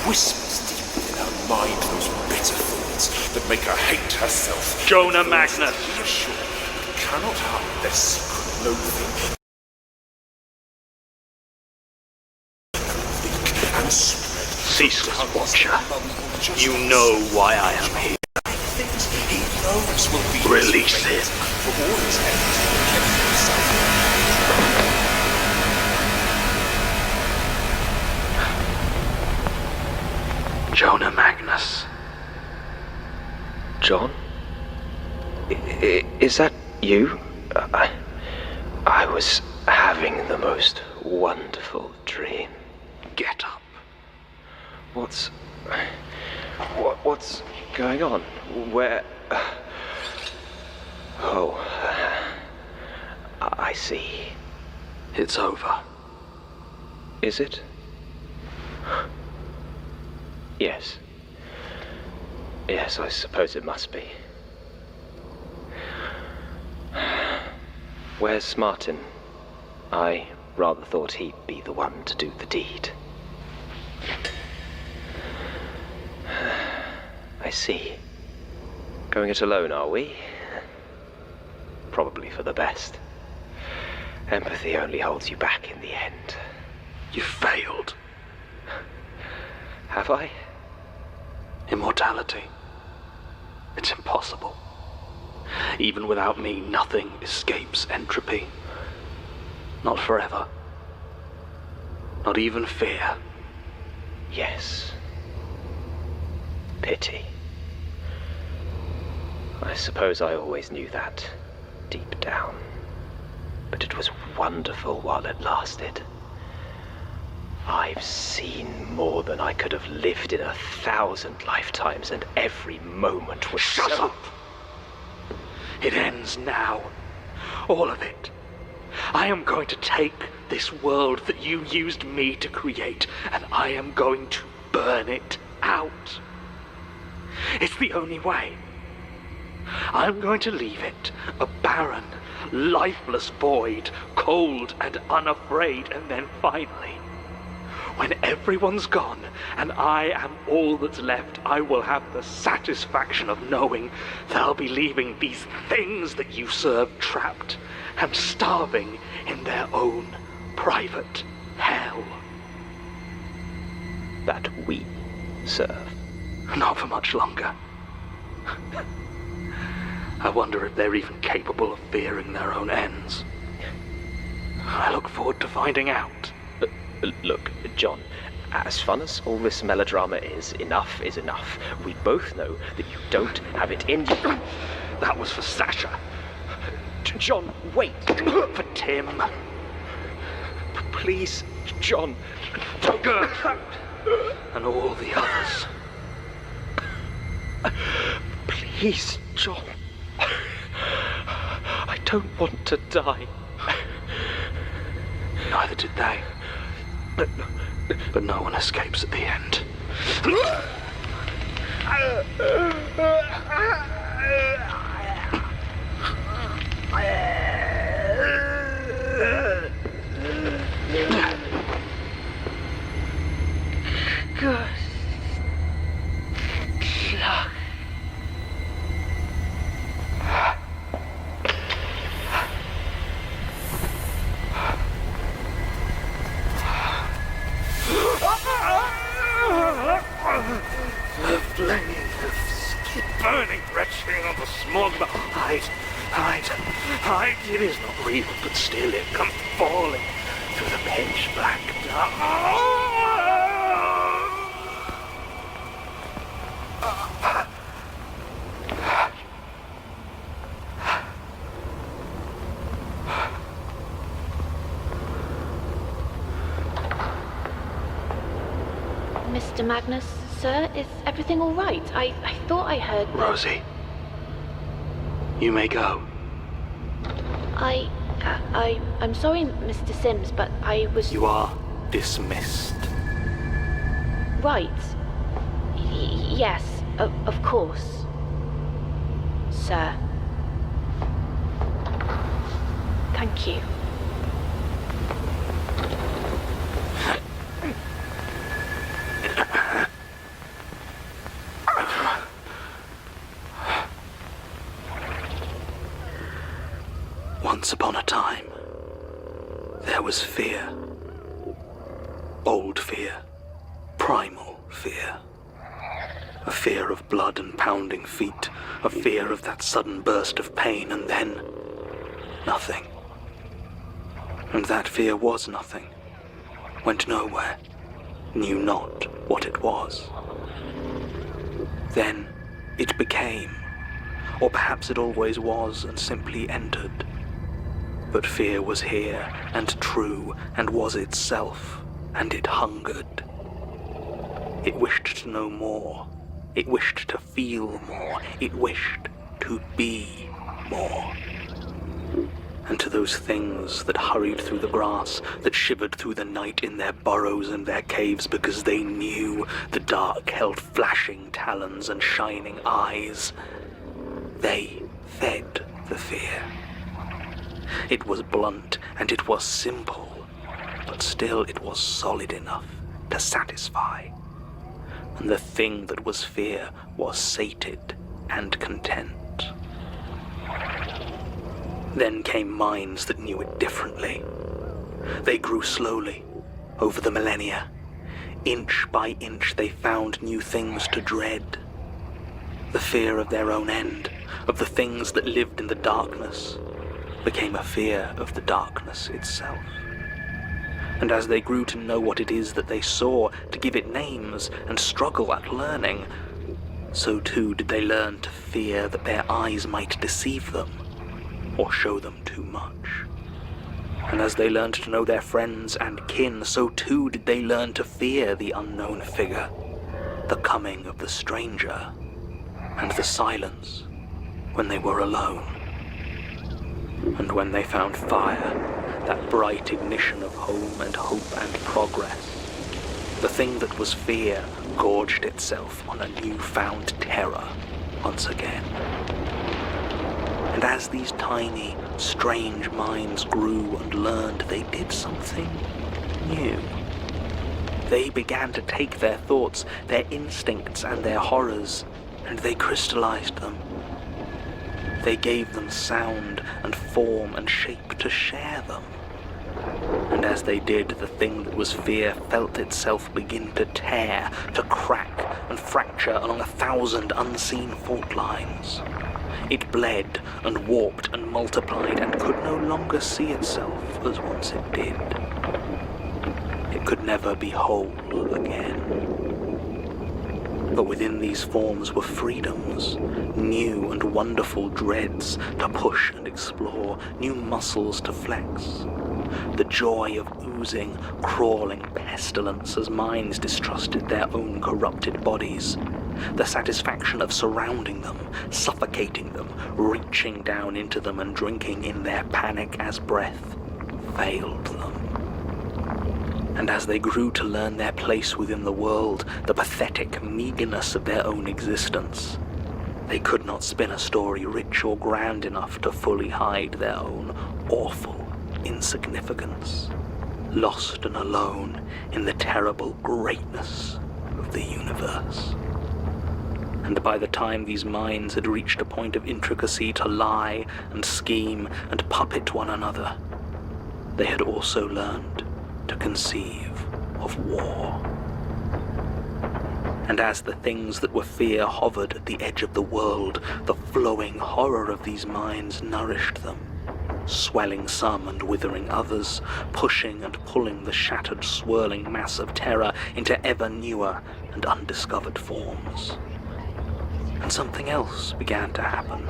whispers deep within her mind those bitter thoughts that make her hate herself. Jonah Magnus. Reassured, but cannot hide their secret loathing. And spread. Ceaseless watcher, you know why I am here. Things he knows will be Release his fate. it. For all his efforts to protect himself. Jonah Magnus. John? Is that you? I was having the most wonderful dream. Get up. What's going on? Where? Oh, I see. It's over. Is it? Yes. Yes, I suppose it must be. Where's Martin? I rather thought he'd be the one to do the deed. I see. Going it alone, are we? Probably for the best. Empathy only holds you back in the end. You failed. Have I? Immortality. It's impossible. Even without me, nothing escapes entropy. Not forever. Not even fear. Yes. Pity. I suppose I always knew that, deep down. But it was wonderful while it lasted. I've seen more than I could have lived in 1,000 lifetimes, and every moment was Shut so... up! It ends now. All of it. I am going to take this world that you used me to create, and I am going to burn it out. It's the only way. I'm going to leave it a barren, lifeless void, cold and unafraid, and then finally, when everyone's gone and I am all that's left, I will have the satisfaction of knowing that I'll be leaving these things that you serve trapped and starving in their own private hell. that we serve. Not for much longer. I wonder if they're even capable of fearing their own ends. I look forward to finding out. Look, John, as fun as all this melodrama is enough. We both know that you don't have it in you. That was for Sasha. John, wait. For Tim. Please, John. Gert. And all the others. Please, John. I don't want to die. Neither did they. But no one escapes at the end. Good luck. The flames keep burning, retching on the smog. But hide. It is not real, but still it comes falling through the pitch black dark. Mr. Magnus, sir, is everything all right? I thought I heard... Rosie, you may go. I'm sorry, Mr. Sims, but I was... You are dismissed. Right. Yes, of course. Sir. Thank you. Once upon a time, there was fear. Old fear. Primal fear. A fear of blood and pounding feet. A fear of that sudden burst of pain, and then nothing. And that fear was nothing. Went nowhere. Knew not what it was. Then it became, or perhaps it always was and simply entered. But fear was here, and true, and was itself, and it hungered. It wished to know more. It wished to feel more. It wished to be more. And to those things that hurried through the grass, that shivered through the night in their burrows and their caves because they knew the dark held flashing talons and shining eyes, they fed the fear. It was blunt and it was simple, but still it was solid enough to satisfy. And the thing that was fear was sated and content. Then came minds that knew it differently. They grew slowly, over the millennia. Inch by inch they found new things to dread. The fear of their own end, of the things that lived in the darkness, became a fear of the darkness itself. And as they grew to know what it is that they saw, to give it names and struggle at learning, so too did they learn to fear that their eyes might deceive them, or show them too much. And as they learned to know their friends and kin, so too did they learn to fear the unknown figure, the coming of the stranger, and the silence when they were alone. And when they found fire, that bright ignition of home and hope and progress, the thing that was fear gorged itself on a new-found terror once again. And as these tiny, strange minds grew and learned, they did something new. They began to take their thoughts, their instincts and their horrors, and they crystallized them. They gave them sound and form and shape to share them. And as they did, the thing that was fear felt itself begin to tear, to crack and fracture along 1,000 unseen fault lines. It bled and warped and multiplied and could no longer see itself as once it did. It could never be whole again. But within these forms were freedoms, new and wonderful dreads to push and explore, new muscles to flex. The joy of oozing, crawling pestilence as minds distrusted their own corrupted bodies. The satisfaction of surrounding them, suffocating them, reaching down into them and drinking in their panic as breath failed them. And as they grew to learn their place within the world, the pathetic meagerness of their own existence, they could not spin a story rich or grand enough to fully hide their own awful insignificance, lost and alone in the terrible greatness of the universe. And by the time these minds had reached a point of intricacy to lie and scheme and puppet one another, they had also learned to conceive of war. And as the things that were fear hovered at the edge of the world, the flowing horror of these minds nourished them, swelling some and withering others, pushing and pulling the shattered, swirling mass of terror into ever newer and undiscovered forms. And something else began to happen.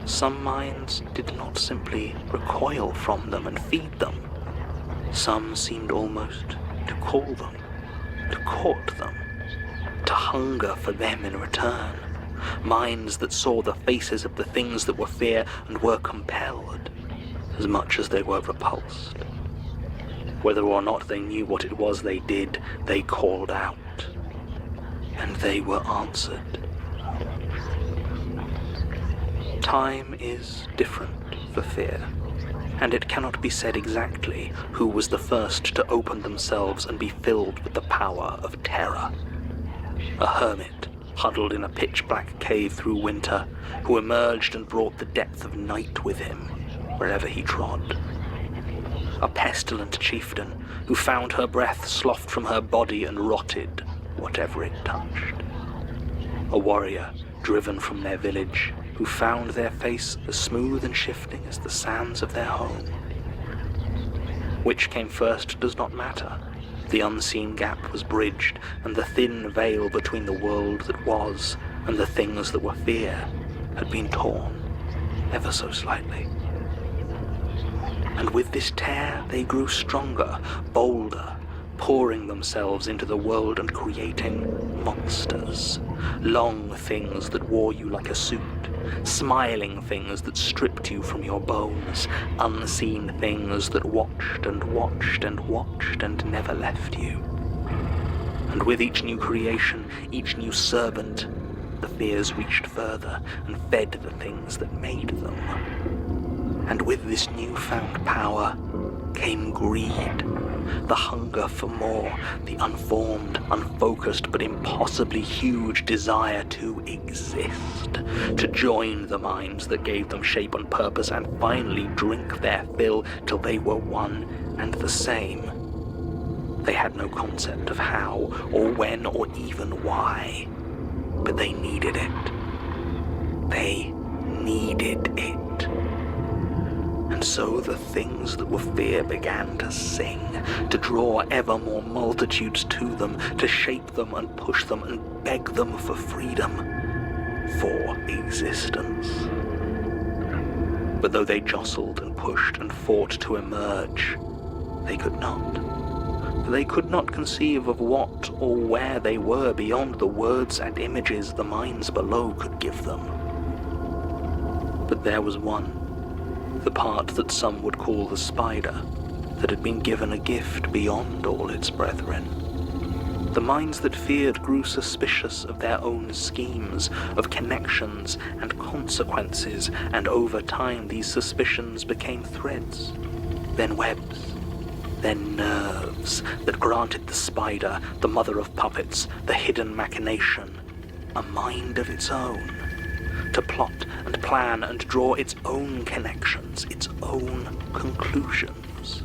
Some minds did not simply recoil from them and feed them. Some seemed almost to call them, to court them, to hunger for them in return. Minds that saw the faces of the things that were fear and were compelled, as much as they were repulsed. Whether or not they knew what it was they did, they called out, and they were answered. Time is different for fear, and it cannot be said exactly who was the first to open themselves and be filled with the power of terror. A hermit, huddled in a pitch-black cave through winter, who emerged and brought the depth of night with him, wherever he trod. A pestilent chieftain who found her breath sloughed from her body and rotted whatever it touched. A warrior driven from their village who found their face as smooth and shifting as the sands of their home. Which came first does not matter. The unseen gap was bridged, and the thin veil between the world that was and the things that were fear had been torn, ever so slightly. And with this tear they grew stronger, bolder, pouring themselves into the world and creating monsters. Long things that wore you like a suit, smiling things that stripped you from your bones, unseen things that watched and watched and watched and never left you. And with each new creation, each new servant, the fears reached further and fed the things that made them. And with this newfound power came greed, the hunger for more, the unformed, unfocused, but impossibly huge desire to exist, to join the minds that gave them shape and purpose and finally drink their fill till they were one and the same. They had no concept of how, or when, or even why, but they needed it. They needed it. And so the things that were fear began to sing, to draw ever more multitudes to them, to shape them and push them and beg them for freedom, for existence. But though they jostled and pushed and fought to emerge, they could not. For they could not conceive of what or where they were beyond the words and images the minds below could give them. But there was one, the part that some would call the spider, that had been given a gift beyond all its brethren. The minds that feared grew suspicious of their own schemes, of connections and consequences, and over time these suspicions became threads, then webs, then nerves that granted the spider, the mother of puppets, the hidden machination, a mind of its own, to plot and plan and draw its own connections, its own conclusions.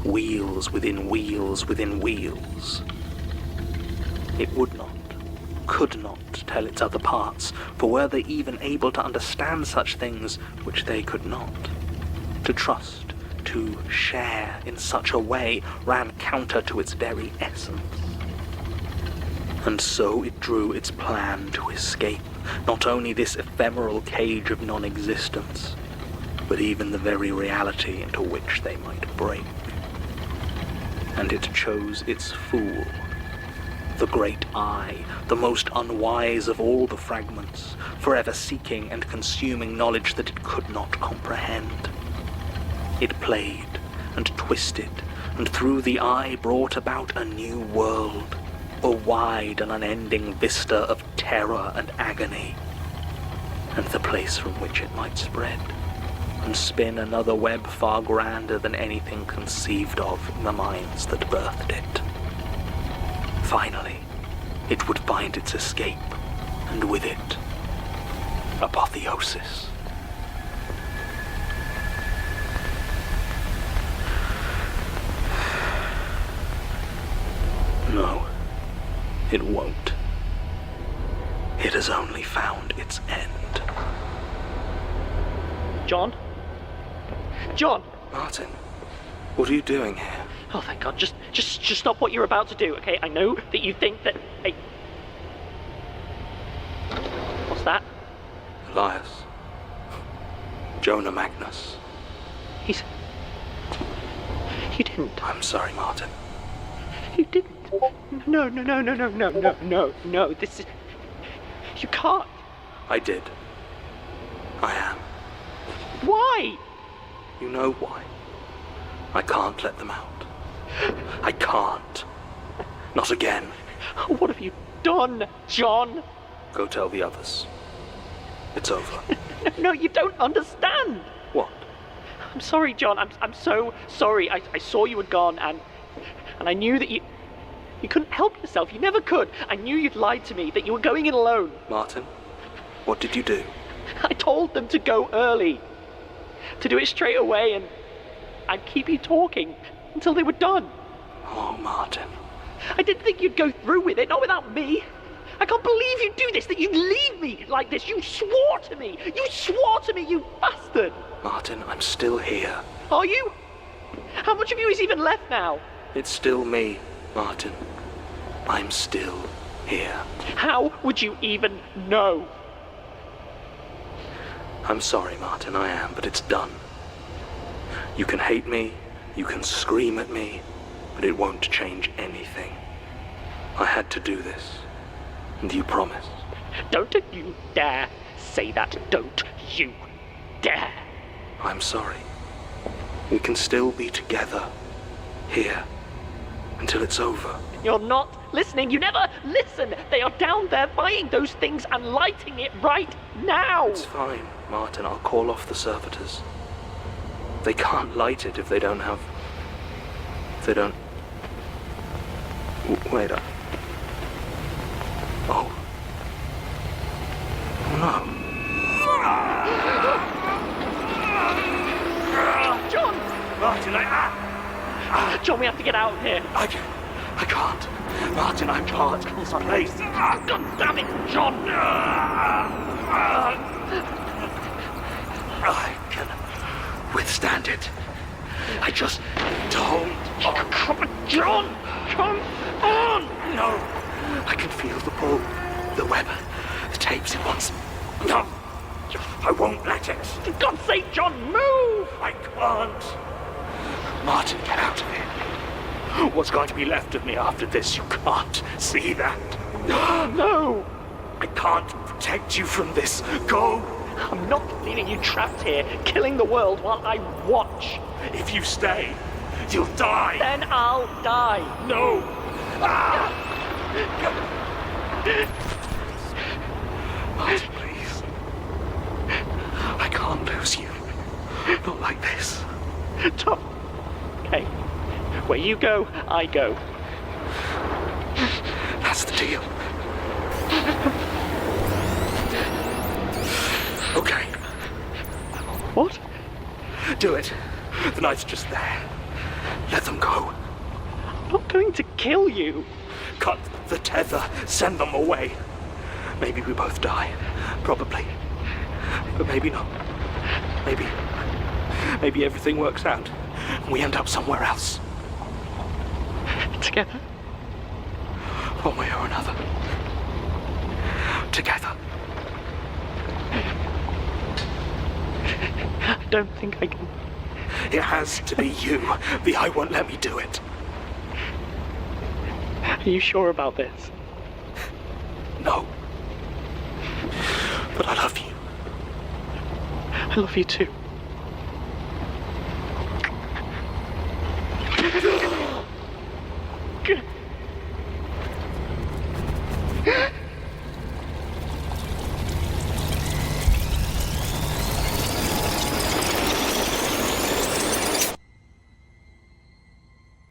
Wheels within wheels within wheels. It would not, could not tell its other parts, for were they even able to understand such things which they could not? To trust, to share in such a way ran counter to its very essence. And so it drew its plan to escape not only this ephemeral cage of non-existence, but even the very reality into which they might break. And it chose its fool, the great I, the most unwise of all the fragments, forever seeking and consuming knowledge that it could not comprehend. It played and twisted, and through the I brought about a new world, a wide and unending vista of terror and agony, and the place from which it might spread, and spin another web far grander than anything conceived of in the minds that birthed it. Finally, it would find its escape, and with it, apotheosis. No. It won't. It has only found its end. John? John! Martin, what are you doing here? Oh, thank God. Just stop what you're about to do, okay? I know that you think that... Hey. What's that? Elias. Jonah Magnus. You didn't. I'm sorry, Martin. You didn't. No. This is... You can't. I did. I am. Why? You know why. I can't let them out. I can't. Not again. What have you done, John? Go tell the others. It's over. No, you don't understand. What? I'm sorry, John. I'm so sorry. I saw you had gone, and I knew that you couldn't help yourself. You never could. I knew you'd lied to me, that you were going in alone. Martin, what did you do? I told them to go early. to do it straight away, and I'd keep you talking until they were done. Oh, Martin. I didn't think you'd go through with it, not without me. I can't believe you'd do this, that you'd leave me like this. You swore to me. You swore to me, you bastard. Martin, I'm still here. Are you? How much of you is even left now? It's still me, Martin. I'm still here. How would you even know? I'm sorry, Martin, I am, but it's done. You can hate me, you can scream at me, but it won't change anything. I had to do this, and you promised. Don't you dare say that. Don't you dare. I'm sorry. We can still be together, here, until it's over. You're not listening. You never listen. They are down there buying those things and lighting it right now. It's fine, Martin. I'll call off the servitors. They can't light it if they don't have... If they don't... Wait up. Oh. Oh no. John! Martin, John, we have to get out of here. I can't. Martin, I'm part of this place. God damn it, John! I can withstand it. I just don't. Come on, John! Come on! No. I can feel the pull, the web, the tapes it wants. No. I won't let it. For God's sake, John, move! I can't. Martin, get out of here. What's going to be left of me after this? You can't see that. No! I can't protect you from this. Go. I'm not leaving you trapped here, killing the world while I watch. If you stay, you'll die. Then I'll die. No. Martin, please. I can't lose you. Not like this. Tom. Okay. Where you go, I go. That's the deal. Okay. What? Do it. The knight's just there. Let them go. I'm not going to kill you. Cut the tether. Send them away. Maybe we both die. Probably. But maybe not. Maybe everything works out. And we end up somewhere else. Together? One way or another. Together. I don't think I can. It has to be you. The eye won't let me do it. Are you sure about this? No. But I love you. I love you too.